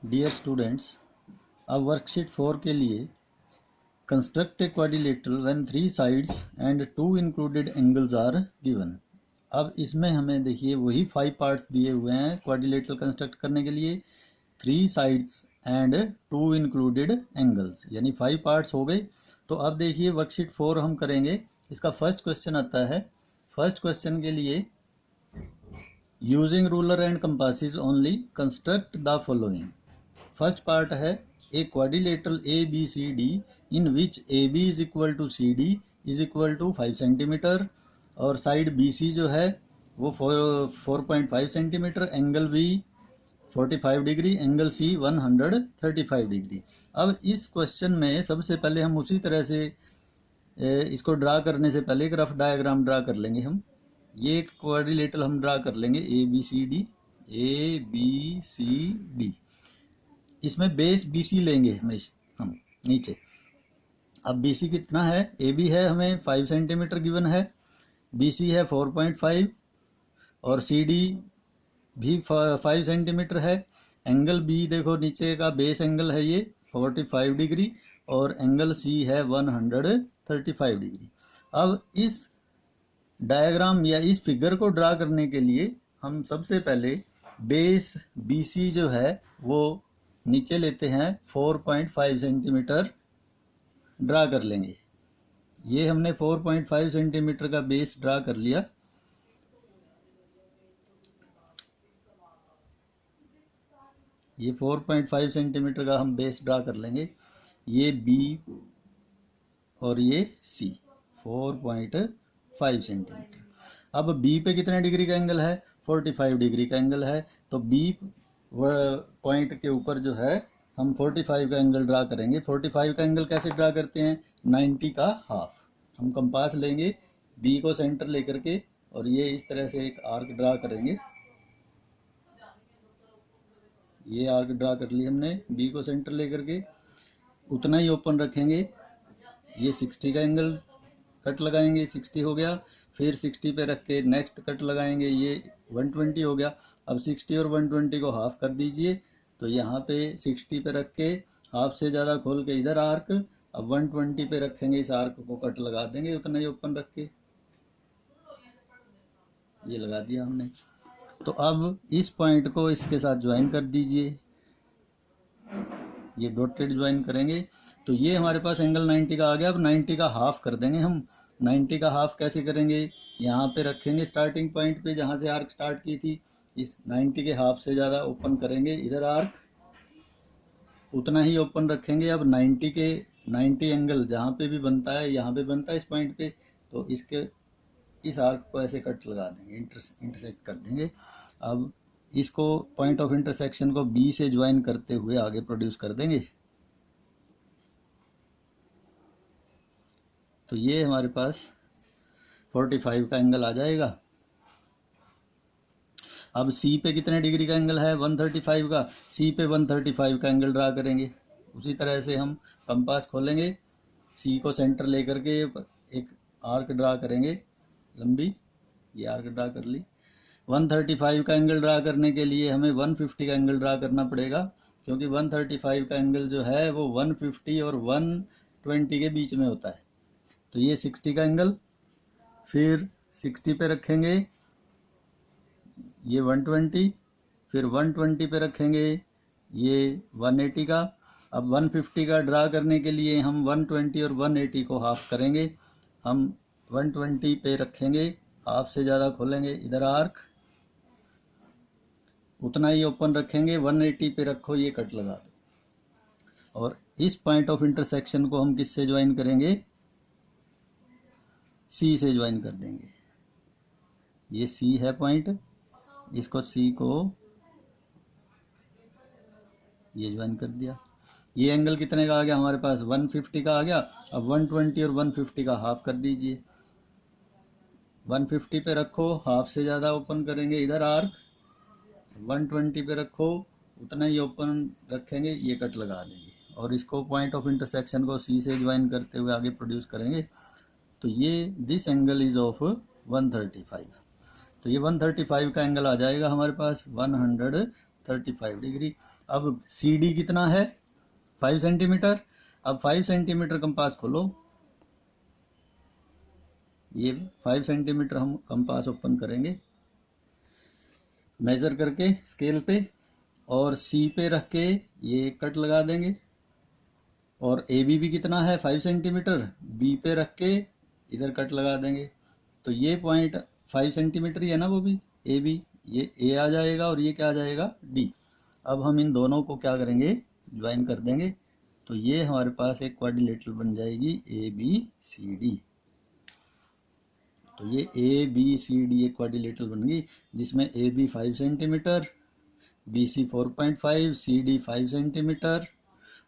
Dear students, अब worksheet 4 के लिए construct a quadrilateral when 3 sides and 2 included angles are given. अब इसमें हमें देखिए वही 5 पार्ट्स दिए हुए हैं क्वाड्रिलेटरल कंस्ट्रक्ट करने के लिए, 3 साइड्स एंड 2 इंक्लूडेड एंगल्स, यानी 5 पार्ट्स हो गए। तो अब देखिए वर्कशीट 4 हम करेंगे। इसका फर्स्ट क्वेश्चन आता है। फर्स्ट क्वेश्चन के लिए using ruler and compasses only construct the following. First part है a quadrilateral A B C D in which A B is equal to C D is equal to 5 centimetre और side B C जो है वो 4.5 centimetre, angle B 45 degree, angle C 135 degree. अब इस question में सबसे पहले हम उसी तरह से इसको ड्रा करने से पहले एक रफ डायग्राम ड्रा कर लेंगे। हम ये एक क्वाड्रिलेटरल हम ड्रा कर लेंगे ए बी सी डी। इसमें बेस बी सी लेंगे हम नीचे। अब बी सी कितना है, ए बी है हमें 5 सेंटीमीटर गिवन है, बी सी है 4.5 और सी डी भी 5 सेंटीमीटर है। एंगल बी देखो नीचे का बेस एंगल है ये 45 डिग्री और एंगल सी है 135 डिग्री। अब इस डायग्राम या इस फिगर को ड्रा करने के लिए हम सबसे पहले बेस बी सी जो है वो नीचे लेते हैं 4.5 सेंटीमीटर ड्रा कर लेंगे। ये हमने 4.5 सेंटीमीटर का बेस ड्रा कर लिया। ये 4.5 सेंटीमीटर का हम बेस ड्रा कर लेंगे। ये बी और ये सी 4.5 सेंटीमीटर। अब बी पे कितने डिग्री का एंगल है, 45 डिग्री का एंगल है। तो बी पॉइंट के ऊपर जो है हम 45 का एंगल ड्रा करेंगे। 45 का एंगल कैसे ड्रा करते हैं, 90 का हाफ। हम कंपास लेंगे बी को सेंटर लेकर के और ये इस तरह से एक आर्क ड्रा करेंगे। ये आर्क ड्रा कर ली हमने बी को सेंटर लेकर के, उतना ही ओपन रखेंगे। ये 60 का एंगल कट लगाएंगे, 60 हो गया। फिर 60 पे रख के नेक्स्ट कट लगाएंगे, ये 120 हो गया। अब 60 और 120 को हाफ कर दीजिए। तो यहाँ पे 60 पे रख के हाफ से ज़्यादा खोल के इधर आर्क, अब 120 पे रखेंगे, इस आर्क को कट लगा देंगे उतना ही ओपन रख के। ये लगा दिया हमने। तो अब इस पॉइंट को इसके साथ ज्वाइन कर दीजिए, ये डॉटेड ज्वाइन करेंगे। तो ये हमारे पास एंगल 90 का आ गया। अब 90 का हाफ कर देंगे हम। 90 का हाफ कैसे करेंगे, यहाँ पे रखेंगे स्टार्टिंग पॉइंट पे जहाँ से आर्क स्टार्ट की थी, इस 90 के हाफ से ज़्यादा ओपन करेंगे इधर आर्क, उतना ही ओपन रखेंगे। अब 90 एंगल जहाँ पे भी बनता है, यहाँ पे बनता है इस पॉइंट पे, तो इस आर्क को ऐसे कट लगा देंगे, इंटरसेक्ट कर देंगे। अब इसको पॉइंट ऑफ इंटरसेक्शन को बी से ज्वाइन करते हुए आगे प्रोड्यूस कर देंगे। तो ये हमारे पास 45 का एंगल आ जाएगा। अब सी पे कितने डिग्री का एंगल है, 135 का। सी पे 135 का एंगल ड्रा करेंगे। उसी तरह से हम कंपास खोलेंगे, सी को सेंटर लेकर के एक आर्क ड्रा करेंगे लंबी, ये आर्क ड्रा कर ली। 135 का एंगल ड्रा करने के लिए हमें 150 का एंगल ड्रा करना पड़ेगा, क्योंकि 135 का एंगल जो है वो 150 और 120 के बीच में होता है। तो ये 60 का एंगल, फिर 60 पे रखेंगे ये 120, फिर 120 पे रखेंगे ये 180 का। अब 150 का ड्रा करने के लिए हम 120 और 180 को हाफ करेंगे। हम 120 पे रखेंगे, हाफ से ज़्यादा खोलेंगे इधर आर्क, उतना ही ओपन रखेंगे। 180 पे रखो, ये कट लगा दो। और इस पॉइंट ऑफ इंटरसेक्शन को हम किससे ज्वाइन करेंगे, सी से ज्वाइन कर देंगे। ये सी है पॉइंट, इसको सी को ये ज्वाइन कर दिया। ये एंगल कितने का आ गया हमारे पास, 150 का आ गया। अब 120 और 150 का हाफ कर दीजिए। 150 पे रखो, हाफ से ज़्यादा ओपन करेंगे इधर आर्क, 120 पे रखो, उतना ही ओपन रखेंगे, ये कट लगा देंगे। और इसको पॉइंट ऑफ इंटरसेक्शन को सी से ज्वाइन करते हुए आगे प्रोड्यूस करेंगे। तो ये दिस एंगल इज ऑफ 135। तो ये 135 का एंगल आ जाएगा हमारे पास, 135 35 डिग्री। अब सी डी कितना है 5 सेंटीमीटर। अब 5 सेंटीमीटर कंपास खोलो, ये 5 सेंटीमीटर हम कंपास ओपन करेंगे मेजर करके स्केल पे, और सी पे रख के ये कट लगा देंगे। और ए बी भी कितना है 5 सेंटीमीटर, बी पे रख के इधर कट लगा देंगे। तो ये पॉइंट 5 सेंटीमीटर ही है ना, वो भी ए बी, ये ए आ जाएगा और ये क्या आ जाएगा डी। अब हम इन दोनों को क्या करेंगे ज्वाइन कर देंगे, तो ये हमारे पास एक क्वाड्रिलेटरल बन जाएगी ए बी सी डी। तो ये ए बी सी डी एक क्वाड्रिलेटरल बन गई, जिसमें A B 5 centimetre, B C 4.5, C D 5 centimetre,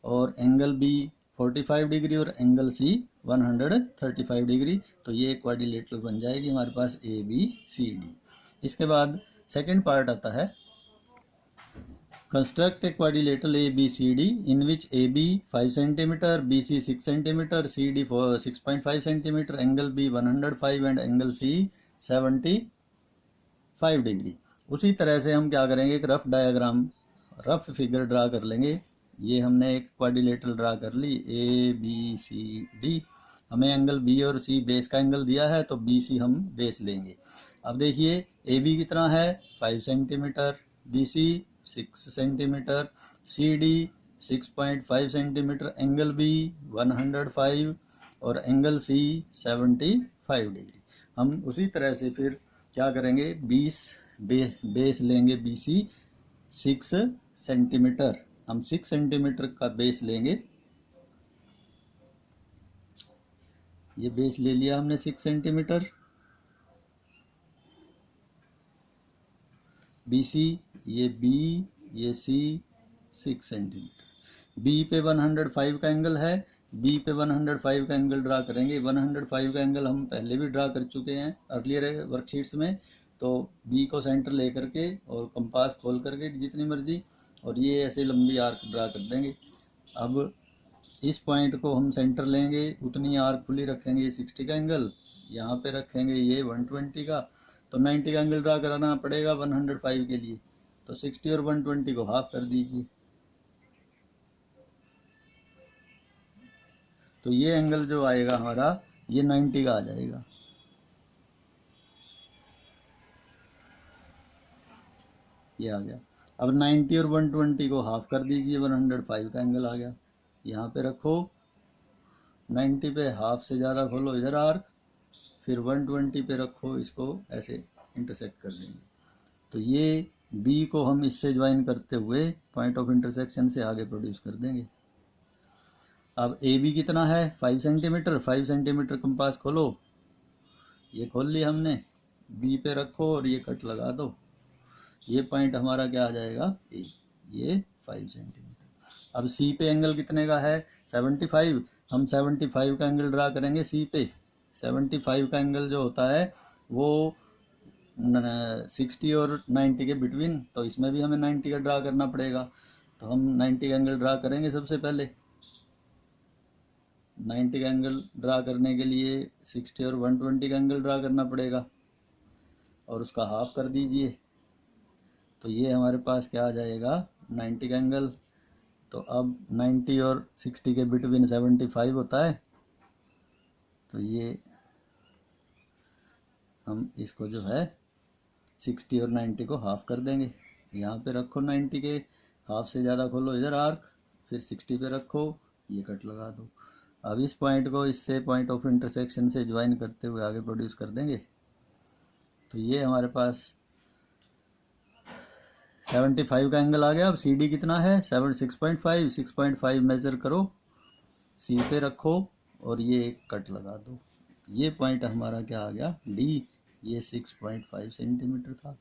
और एंगल बी 45 डिग्री और एंगल सी 135 डिग्री। तो ये क्वाड्रिलेटरल बन जाएगी हमारे पास ए बी सी डी। इसके बाद सेकंड पार्ट आता है, construct a quadrilateral A B C D in which A B 5 centimetre, B C 6 centimetre, C D 6.5 centimetre, angle B 105 and angle C 75 degree. उसी तरह से हम क्या करेंगे, एक rough diagram, rough figure draw कर लेंगे। ये हमने एक क्वाड्रिलेटरल ड्रा कर ली ए बी सी डी। हमें एंगल बी और सी बेस का एंगल दिया है, तो बी सी हम बेस लेंगे। अब देखिए ए बी कितना है 5 centimetre, B C 6 centimetre, C D 6.5 centimetre, angle B 105 और एंगल सी 75 डिग्री। हम उसी तरह से फिर क्या करेंगे, 20 बेस लेंगे बी सी 6 सेंटीमीटर, हम 6 सेंटीमीटर का बेस लेंगे। ये बेस ले लिया हमने 6 सेंटीमीटर। बी सी, ये बी, ये सी 6 सेंटीमीटर। बी पे 105 का एंगल है, बी पे 105 का एंगल ड्रा करेंगे। 105 का एंगल हम पहले भी ड्रा कर चुके हैं अर्लियर वर्कशीट्स में। तो बी को सेंटर ले करके और कंपास खोल करके जितनी मर्जी, और ये ऐसे लंबी आर्क ड्रा कर देंगे। अब इस पॉइंट को हम सेंटर लेंगे, उतनी आर्क खुली रखेंगे, 60 का एंगल यहाँ पे रखेंगे, ये 120 का, तो 90 का एंगल ड्रा कराना पड़ेगा 105 के लिए। तो 60 और 120 को हाफ कर दीजिए, तो ये एंगल जो आएगा हमारा ये 90 का आ जाएगा। ये आ गया। अब 90 और 120 को हाफ कर दीजिए, 105 का एंगल आ गया। यहाँ पे रखो, 90 पे हाफ से ज़्यादा खोलो इधर आर्क, फिर 120 पे रखो, इसको ऐसे इंटरसेक्ट कर देंगे। तो ये बी को हम इससे ज्वाइन करते हुए पॉइंट ऑफ इंटरसेक्शन से आगे प्रोड्यूस कर देंगे। अब ए बी कितना है 5 सेंटीमीटर, 5 सेंटीमीटर कंपास खोलो, ये खोल लिया हमने, बी पे रखो और ये कट लगा दो। ये पॉइंट हमारा क्या आ जाएगा ए, ये 5 सेंटीमीटर। अब सी पे एंगल कितने का है 75, हम 75 का एंगल ड्रा करेंगे सी पे। 75 का एंगल जो होता है वो 60 और 90 के बिटवीन, तो इसमें भी हमें 90 का ड्रा करना पड़ेगा। तो हम 90 का एंगल ड्रा करेंगे सबसे पहले। 90 का एंगल ड्रा करने के लिए 60 और 120 का एंगल ड्रा करना पड़ेगा, और उसका हाफ कर दीजिए। तो ये हमारे पास क्या आ जाएगा 90 का एंगल। तो अब 90 और 60 के बिटवीन 75 होता है, तो ये हम इसको जो है 60 और 90 को हाफ कर देंगे। यहाँ पे रखो 90 के हाफ से ज़्यादा खोलो इधर आर्क, फिर 60 पे रखो, ये कट लगा दो। अब इस पॉइंट को इससे पॉइंट ऑफ इंटरसेक्शन से ज्वाइन करते हुए आगे प्रोड्यूस कर देंगे। तो ये हमारे पास 75 का एंगल आ गया। अब सी डी कितना है 6.5, 6.5 मेजर करो, सी पे रखो और ये एक कट लगा दो। ये पॉइंट हमारा क्या आ गया डी, ये 6.5 सेंटीमीटर था।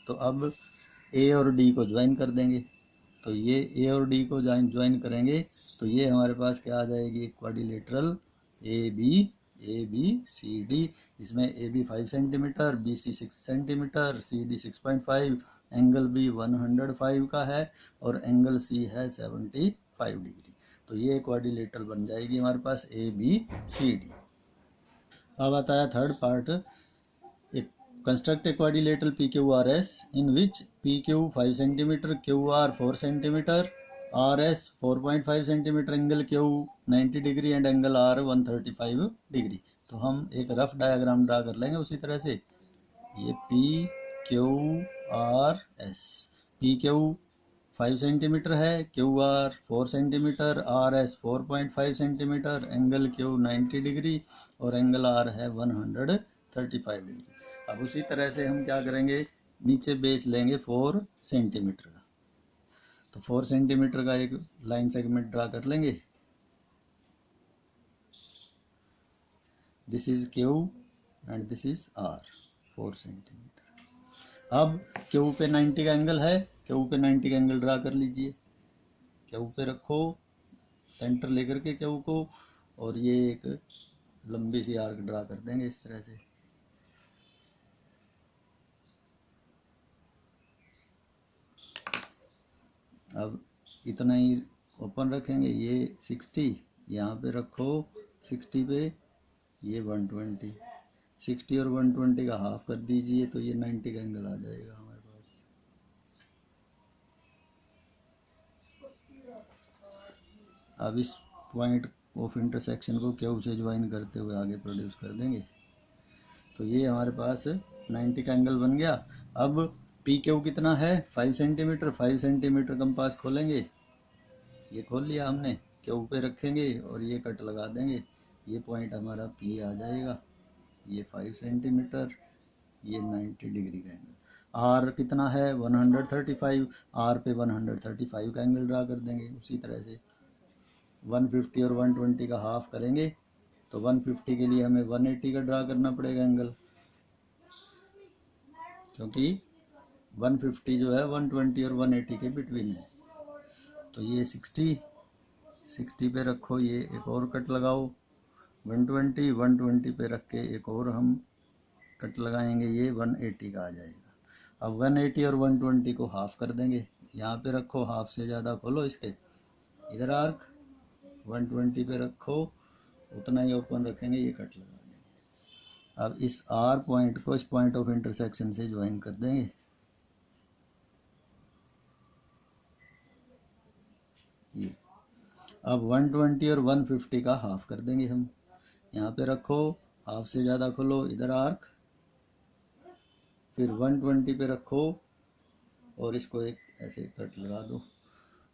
तो अब ए और डी को ज्वाइन कर देंगे। तो ये ए और डी को ज्वाइन करेंगे, तो ये हमारे पास क्या आ जाएगी quadrilateral A B C D, जिसमें A B 5 centimetre, B C 6 centimetre, C D 6.5, angle B 105 का है और एंगल सी है 75 डिग्री। तो ये क्वाड्रिलेटरल बन जाएगी हमारे पास ए बी सी डी। अब आता है थर्ड पार्ट, एक construct a quadrilateral P Q R S in which P Q 5 centimetre, Q R 4 centimetre, R S 4.5 centimetre, angle Q 90 degree and angle R 135 degree. तो हम एक रफ डायग्राम ड्रा कर लेंगे उसी तरह से। ये P Q R S, P Q 5 centimetre है, Q R 4 centimetre, R S 4.5 centimetre, angle Q 90 degree और एंगल आर है 135 डिग्री। अब उसी तरह से हम क्या करेंगे, नीचे बेस लेंगे 4 सेंटीमीटर का। तो 4 सेंटीमीटर का एक लाइन सेगमेंट ड्रा कर लेंगे। This is Q and this is R, 4 centimetre. अब क्यू पे 90 का एंगल है, क्यू पे 90 का एंगल ड्रा कर लीजिए। क्यू पे रखो, सेंटर लेकर के क्यू को, और ये एक लंबी सी आर्क ड्रा कर देंगे इस तरह से। अब इतना ही ओपन रखेंगे। ये 60 यहाँ पे रखो, 60 पे ये 120, 60 और 120 का हाफ कर दीजिए तो ये 90 का एंगल आ जाएगा हमारे पास। अब इस पॉइंट ऑफ इंटरसेक्शन को क्यू से ज्वाइन करते हुए आगे प्रोड्यूस कर देंगे। तो ये हमारे पास 90 का एंगल बन गया। अब पी क्यू कितना है, 5 सेंटीमीटर। 5 सेंटीमीटर कंपास खोलेंगे, ये खोल लिया हमने, क्यू पे रखेंगे और ये कट लगा देंगे। ये पॉइंट हमारा पी आ जाएगा। ये 5 सेंटीमीटर, ये 90 डिग्री का एंगल। आर कितना है, 135। आर पे 135 का एंगल ड्रा कर देंगे उसी तरह से। 150 और 120 का हाफ करेंगे तो 150 के लिए हमें 180 का ड्रा करना पड़ेगा एंगल, क्योंकि 150 जो है 120 और 180 के बिटवीन है। तो ये 60 पे रखो, ये एक और कट लगाओ। 120 पे रख के एक और हम कट लगाएंगे, ये 180 का आ जाएगा। अब 180 और 120 को हाफ कर देंगे। यहाँ पे रखो, हाफ से ज़्यादा खोलो इसके, इधर आर्क 120 पे रखो, उतना ही ओपन रखेंगे, ये कट लगा देंगे। अब इस आर पॉइंट को इस पॉइंट ऑफ इंटरसेक्शन से ज्वाइन कर देंगे। ये अब 120 और 150 का हाफ कर देंगे हम। यहाँ पे रखो, हाफ से ज़्यादा खोलो, इधर आर्क, फिर 120 पे रखो और इसको एक ऐसे कट लगा दो।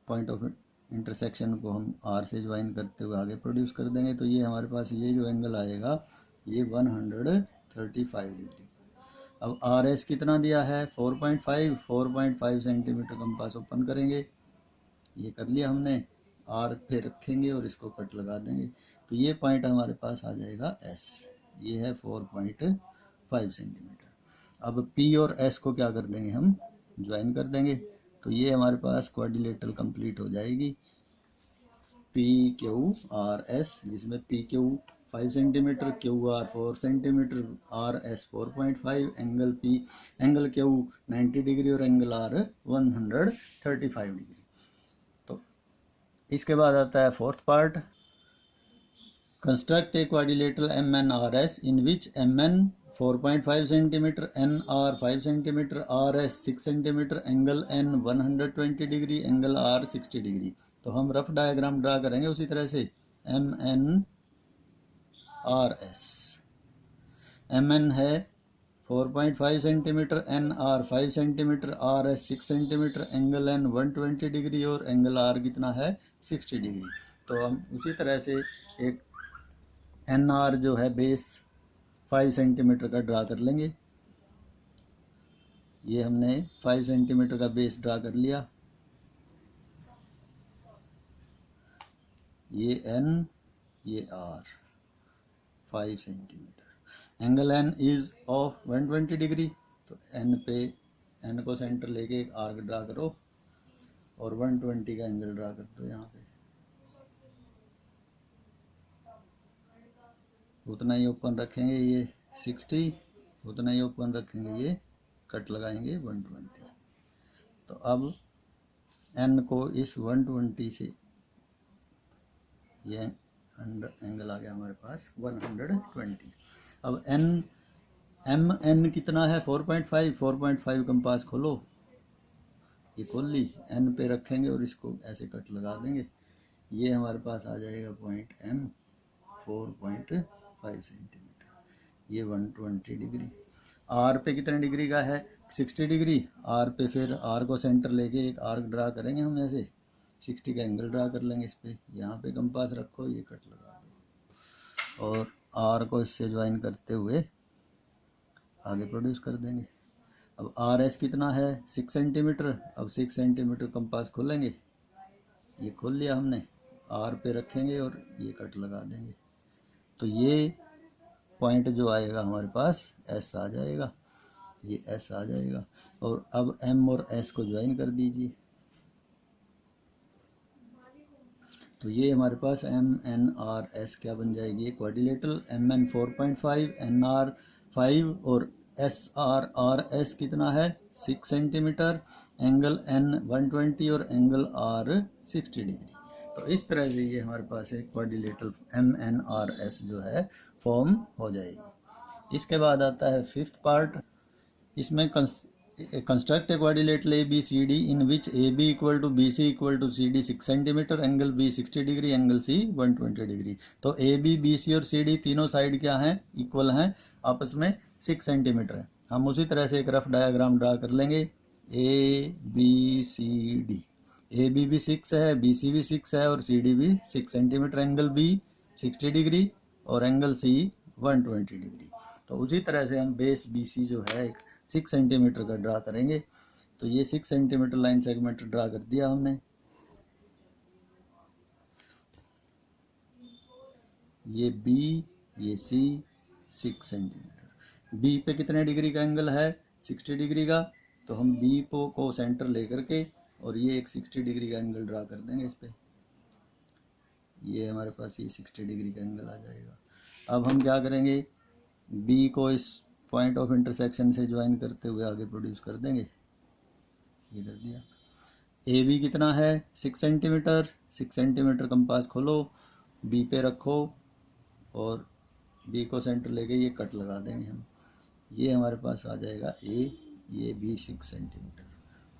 पॉइंट ऑफ इंटरसेक्शन को हम आर से ज्वाइन करते हुए आगे प्रोड्यूस कर देंगे। तो ये हमारे पास ये जो एंगल आएगा ये 135 डिग्री। अब आर एस कितना दिया है, 4.5 सेंटीमीटर कंपास ओपन करेंगे। ये कर लिया हमने, आर पे रखेंगे और इसको कट लगा देंगे। तो ये पॉइंट हमारे पास आ जाएगा एस, ये है 4.5 सेंटीमीटर। अब पी और एस को क्या कर देंगे, हम ज्वाइन कर देंगे। तो ये हमारे पास क्वाड्रिलेटरल कंप्लीट हो जाएगी, पी क्यू आर एस, जिसमें P Q 5 centimetre, Q R 4 centimetre, R S 4.5, angle Q 90 degree और एंगल आर 135 डिग्री। तो इसके बाद आता है fourth part, construct a quadrilateral M N R S in which M N 4.5 centimetre, N R 5 centimetre, R S 6 centimetre, angle N 120 degree, angle R 60 degree. तो हम rough diagram draw करेंगे उसी तरह से। M N R S, M N है 4.5 centimetre, N R 5 centimetre, R S 6 centimetre, angle N 120 degree और angle R कितना है 60 डिग्री। तो हम उसी तरह से एक एन आर जो है बेस 5 सेंटीमीटर का ड्रा कर लेंगे। ये हमने 5 सेंटीमीटर का बेस ड्रा कर लिया। ये एन, ये R 5 centimetre. Angle N is of 120 degree. तो एन पे, एन को सेंटर लेके एक आर्क ड्रा करो और 120 का एंगल ड्रा कर दो। यहाँ पे उतना ही ओपन रखेंगे, ये 60, उतना ही ओपन रखेंगे, ये कट लगाएंगे 120। तो अब एन को इस 120 से, ये एंगल आ गया हमारे पास 120। अब एन एम एन कितना है 4.5, 4.5 कंपास खोलो, ये खोल ली, एन पे रखेंगे और इसको ऐसे कट लगा देंगे, ये हमारे पास आ जाएगा पॉइंट एम 4.5 सेंटीमीटर, ये 120 डिग्री। आर पे कितने डिग्री का है 60 डिग्री, आर पे फिर आर को सेंटर लेके एक आर्क ड्रा करेंगे हम, ऐसे 60 का एंगल ड्रा कर लेंगे इस पे, यहाँ पे कंपास रखो, ये कट लगा दो और आर को इससे ज्वाइन करते हुए आगे प्रोड्यूस कर देंगे। अब आर एस कितना है 6 सेंटीमीटर, अब 6 सेंटीमीटर कंपास खोलेंगे, ये खोल लिया हमने, आर पे रखेंगे और ये कट लगा देंगे, तो ये पॉइंट जो आएगा हमारे पास एस आ जाएगा, ये एस आ जाएगा। और अब एम और एस को ज्वाइन कर दीजिए, तो ये हमारे पास एम एन आर एस क्या बन जाएगी, quadrilateral, M N 4.5, N R 5 और एस आर आर एस कितना है 6 सेंटीमीटर, एंगल एन 120 और एंगल आर 60 डिग्री। तो इस तरह से ये हमारे पास एक quadrilateral M N R S जो है फॉर्म हो जाएगी। इसके बाद आता है फिफ्थ पार्ट, इसमें construct a quadrilateral A B C D in which A B equal to B C equal to C D 6 centimetre, angle B 60 degree, angle C 120 degree. तो ए बी बी सी और C D तीनों side क्या हैं, equal हैं, आपस में 6 centimetre है। हम उसी तरह से एक रफ डायग्राम ड्रा कर लेंगे, A B C D, A B भी 6 है, बी सी भी 6 है और सी डी भी 6 सेंटीमीटर, एंगल बी 60 डिग्री और एंगल सी 120 डिग्री। तो उसी तरह से हम बेस बी सी जो है 6 सेंटीमीटर का ड्रा करेंगे, तो ये 6 सेंटीमीटर लाइन सेगमेंट ड्रा कर दिया हमने, ये बी ये सी 6 सेंटीमीटर, बी पे कितने डिग्री का एंगल है 60 डिग्री का, तो हम बी को सेंटर लेकर के और ये एक 60 डिग्री का एंगल ड्रा कर देंगे इस पे, ये हमारे पास ये 60 डिग्री का एंगल आ जाएगा। अब हम क्या करेंगे, बी को इस पॉइंट ऑफ इंटरसेक्शन से ज्वाइन करते हुए आगे प्रोड्यूस कर देंगे, ये कर दिया। ए बी कितना है 6 सेंटीमीटर, 6 सेंटीमीटर कंपास खोलो, बी पे रखो और बी को सेंटर लेके ये कट लगा देंगे हम, ये हमारे पास आ जाएगा ए, ये बी 6 सेंटीमीटर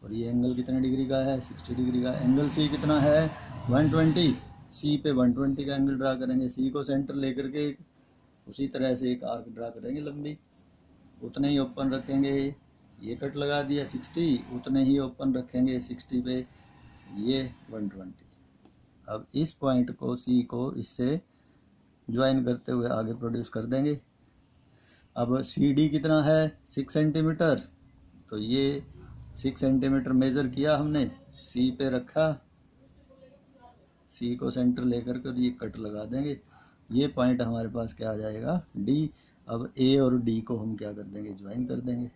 और ये एंगल कितने डिग्री का है 60 डिग्री का, एंगल सी कितना है 120, सी पे 120 का एंगल ड्रा करेंगे, सी को सेंटर लेकर के उसी तरह से एक आर्क ड्रा करेंगे लंबी, उतने ही ओपन रखेंगे, ये कट लगा दिया 60, उतने ही ओपन रखेंगे 60 पे ये 120। अब इस पॉइंट को सी को इससे ज्वाइन करते हुए आगे प्रोड्यूस कर देंगे। अब सी डी कितना है 6 सेंटीमीटर, तो ये 6 सेंटीमीटर मेज़र किया हमने, सी पे रखा, सी को सेंटर लेकर कर ये कट लगा देंगे, ये पॉइंट हमारे पास क्या आ जाएगा डी। अब ए और डी को हम क्या कर देंगे ज्वाइन कर देंगे,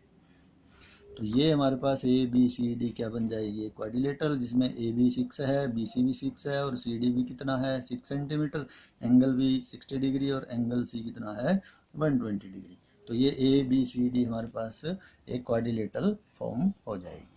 तो ये हमारे पास ए बी सी डी क्या बन जाएगी क्वाड्रिलेटरल, जिसमें ए बी 6 है, बी सी भी 6 है और सी डी भी कितना है 6 सेंटीमीटर, एंगल भी 60 डिग्री और एंगल सी कितना है 120 डिग्री। तो ये ए बी सी डी हमारे पास एक क्वाड्रिलेटरल फॉर्म हो जाएगी।